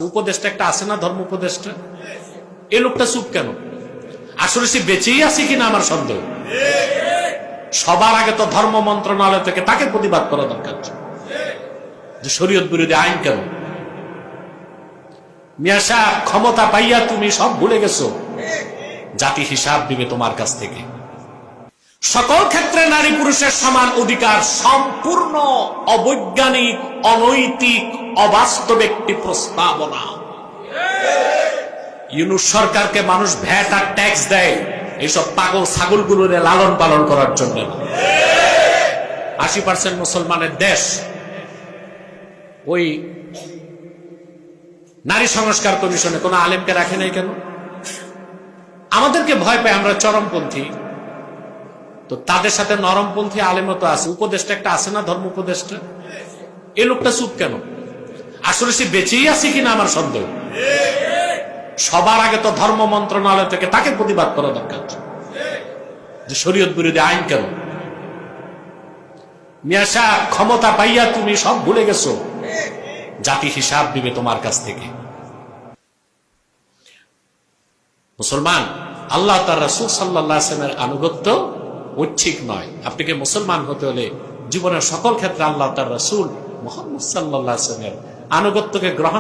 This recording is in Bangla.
উপদেষ্টা একটা আছে না, ধর্ম উপদেষ্টা, এই লোকটা চুপ কেন? আসলে সে বেঁচেই আছে কিনা আমার সন্দেহ। সবার আগে তো ধর্ম মন্ত্রণালয় থেকে তাকে প্রতিবাদ করা দরকার যে শরীয়ত বিরোধী আইন কেন। মিয়া সাহেব, ক্ষমতা পাইয়া তুমি সব ভুলে গেছো, জাতি হিসাব দিবে তোমার কাছ থেকে। সকল ক্ষেত্রে নারী পুরুষের সমান অধিকার সম্পূর্ণ অবৈজ্ঞানিক, অনৈতিক, অবাস্তব একটি প্রস্তাবনা। ইউনূস সরকারকে মানুষ ভ্যাট আর ট্যাক্স দেয় এইসব পাগল ছাগলগুলোরে লালন পালন করার জন্য। 80% মুসলমানের দেশ, ওই নারী সংস্কার কমিশনে কোন আলেমকে রাখে নাই কেন? আমাদেরকে ভয় পায়, আমরা চরমপন্থী, তো তাদের সাথে নরমপন্থী আলেমও তো আছে। উপদেষ্টা একটা আছে না, ধর্ম উপদেষ্টা, এই লোকটা চুপ কেন? আসলে সে বেঁচেই আছে কিনা আমার সন্দেহ। সবার আগে তো ধর্ম মন্ত্রণালয় থেকে তাকে প্রতিবাদ করা দরকার যে শরীয়ত বিরোধী আইন কেন। মিয়া সাহেব, ক্ষমতা পাইয়া তুমি সব ভুলে গেছো, জাতি হিসাব দিবে তোমার কাছ থেকে। মুসলমান, আল্লাহ তার রাসূল সাল্লাল্লাহু আলাইহি ওয়াসাল্লামের আনুগত্য ঐচ্ছিক নয়। আপনাকে মুসলমান হতে হলে জীবনের সকল ক্ষেত্রে আল্লাহ তার রাসূল মুহাম্মদ সাল্লাল্লাহু আলাইহি ওয়াসাল্লামের আনুগত্যকে গ্রহণ